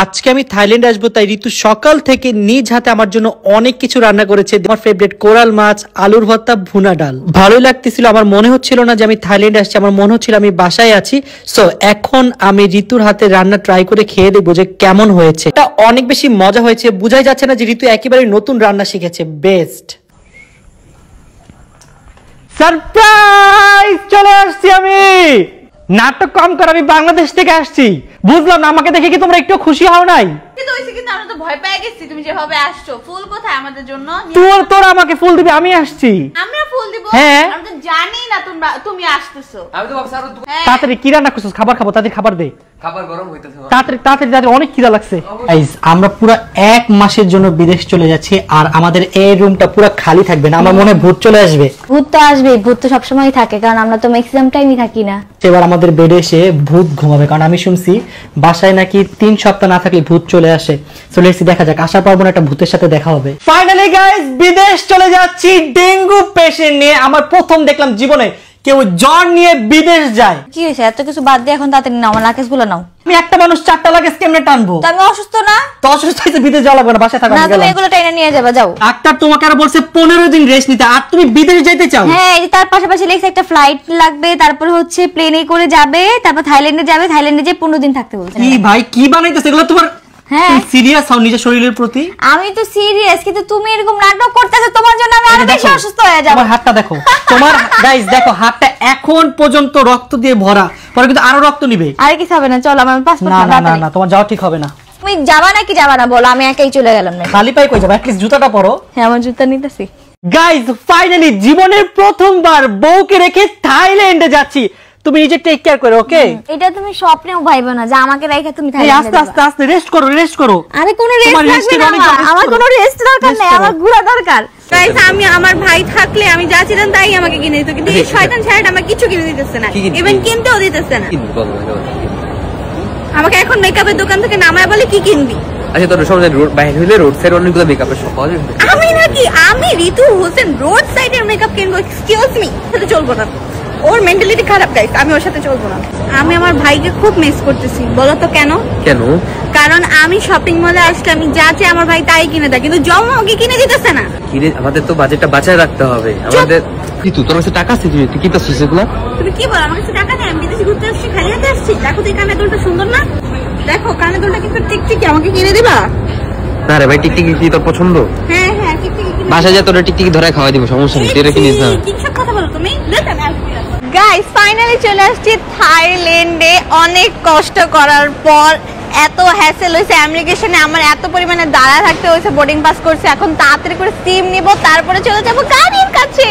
আজকে আমি থাইল্যান্ডে আসবো, তাই ঋতু সকাল থেকে নিজ হাতে আমার জন্য অনেক কিছু রান্না করেছে। আমার ফেভারিট কোরাল মাছ, আলুর ভর্তা, ভুনা ডাল। ভালোই লাগতেছিল, আমার মনে হচ্ছিল না যে আমি থাইল্যান্ডে আসছি, আমার মনে হচ্ছিল আমি বাসায় আছি। সো এখন আমি ঋতুর হাতে রান্না ট্রাই করে খেয়ে দেখবো যে কেমন হয়েছে। এটা অনেক বেশি মজা হয়েছে, বুঝাই যাচ্ছে না যে ঋতু একেবারে নতুন রান্না শিখেছে। বেস্ট সারপ্রাইজ, চলে আসছি আমি। নাটক কম কর, আমি বাংলাদেশ থেকে আসছি। বুঝলাম না, আমাকে দেখে কি তোমরা একটু খুশি হও নাই? কিন্তু আমরা তো ভয় পেয়ে গেছি, তুমি যেভাবে আসছো। ফুল কোথায় আমাদের জন্য? তোরা আমাকে ফুল দিবি, আমি আসছি। আমরা ফুল দিব? হ্যাঁ, আমি তো জানি না তুমি আসতেছো। আমি তো ভাবছি আরো তাড়াতাড়ি কি রান্না করছিস? খাবার খাবো, তাড়াতাড়ি খাবার দে। খাবার গরম হইতেছে। তাড়াতাড়ি অনেক খিদা লাগছে। গাইস, আমরা পুরো এক মাসের জন্য বিদেশ চলে যাচ্ছি, আর আমাদের এই রুমটা পুরো খালি থাকবে না। আমার মনে হয় ভূত চলে আসবে। ভূত তো আসবে, ভূত তো সবসময় থাকে, কারণ আমরা তো ম্যাক্সিমাম টাইমই থাকি না। এবার আমাদের বেডে এসে ভূত ঘুমাবে, কারণ আমি শুনছি বাসায় নাকি 3 সপ্তাহ না থাকলে ভূত চলে আসে। সো লেটস দেখা যাক, আসার পর মনে একটা ভূতের সাথে দেখা হবে। ফাইনালি গাইস, বিদেশ চলে যাচ্ছি ডেঙ্গু পেশেন্ট নিয়ে। আমার প্রথম দেখলাম জীবনে কেউ জ্বর নিয়ে বিদেশ যায়। কি হয়েছে? এত কিছু বাদ দিয়ে এখন তাড়াতাড়ি নাও, আমার লাগেজ গুলো নাও। আমি একটা মানুষ 4টা লাগেজ কেমনে টানবো? তো আমি অসুস্থ না? তো অসুস্থ হইতে বিদেশ যাওয়া লাগবে না, বাসায় থাকা। না, তুমি এগুলো টেনে নিয়ে যাবে, যাও। ডাক্তার তোমাকে আর বলছে 15 দিন রেস্ট নিতে, আর তুমি বিদেশ যাইতে চাও? হ্যাঁ, এই তার পাশাপাশি লেখছে একটা ফ্লাইট লাগবে, তারপর হচ্ছে প্লেনে করে যাবে, তারপর থাইল্যান্ডে যাবে, থাইল্যান্ডে যে 15 দিন থাকতে বলছে। কি ভাই, কি বানাইতেছে এগুলো? তোমার হ্যাঁ, সিরিয়াস হও নিজের শরীরের প্রতি। আমি তো সিরিয়াস, কিন্তু তুমি এরকম নাটক করতেছো, তোমার জন্য আমি আরো বেশি অসুস্থ হয়ে যাব। তোমার হাতটা দেখো, তোমার গাইস দেখো, হাতটা এখন পর্যন্ত রক্ত দিয়ে ভরা, পরে কিন্তু আরো রক্ত নিবে। আরে কিছু হবে না, চলো আমার পাসপোর্ট না, তোমার যাওয়া ঠিক হবে না। তুমি যাবা নাকি যাবা না বলো, আমি একাই চলে গেলাম না। খালি পায়ে কই যাবে? অ্যাটলিস্ট জুতাটা পরো। হ্যাঁ, আমার জুতা নিতেছি। গাইস, ফাইনালি জীবনের প্রথমবার বউকে রেখে থাইল্যান্ডে যাচ্ছি। তুমি নিজে টেক কেয়ার করো, ওকে? এটা তুমি স্বপ্নেও ভাইবো না যে আমাকে রেখে তুমি আস্তে আস্তে আস্তে রেস্ট করো। আরে কোনো রেস্ট লাগবে না, আমার কোনো রেস্ট দরকার নেই, আমার ঘোরা দরকার। গাইস, আমি আমার ভাই থাকলে আমি যা ছিলাম তাই আমাকে কিনে দিত, কিন্তু এই শয়তান ছেলেটা আমাকে কিছু কিনে দিতেছে না, ইভেন কিনতেও দিতেছে না। আমাকে এখন মেকআপের দোকান থেকে নামায় বলে কি কিনবি। আচ্ছা, তোর সব রোড বাইরে হইলে রোড সাইড অনেকগুলো মেকআপের শপ পাওয়া যাবে। আমি ঋতু হোসেন রোড সাইডের মেকআপ কিনবো? এক্সকিউজ মি, তাহলে চলবো না। ওর মেন্টালিটি খারাপ গাইস, আমি ওর সাথে চলবো না। আমি আমার ভাইকে খুব মিস করতেছি। বলো তো কেন? কারণ আমি শপিং মলে আসলে আমি যা চাই আমার ভাই তাই কিনে দেয়, কিন্তু জম আমাকে কিনে দিতেছে না। কিনে আমাদের তো বাজেটটা বাঁচায় রাখতে হবে। আমাদের ঋতু, তোর কাছে টাকা আছে? তুই কি করছিস এগুলো? তুমি কি বল? আমার কাছে টাকা নেই, আমি বিদেশে ঘুরতে আসছি, খালি হাতে আসছি। দেখো তো এই কানের দুলটা সুন্দর না? দেখো কানের দুলটা কিন্তু টিকটিকি, আমাকে কিনে দিবা? না রে ভাই, টিকটিকি কি তোর পছন্দ? হ্যাঁ, টিকটিকি কিনে বাসায় যা, তোর টিকটিকি ধরে খাওয়াই দিব, সমস্যা নেই। তুই রেখে নিস না। কি সব কথা বলো তুমি? গাইস, ফাইনালি চলে আসছি থাইল্যান্ডে। অনেক কষ্ট করার পর এত হ্যাসেল হয়েছে ইমিগ্রেশনে, আমার এত পরিমাণে দাঁড়া থাকতে হয়েছে, বোর্ডিং পাস করছে। এখন তাড়াতাড়ি করে সিম নিব, তারপরে চলে যাবো গাড়ির কাছে।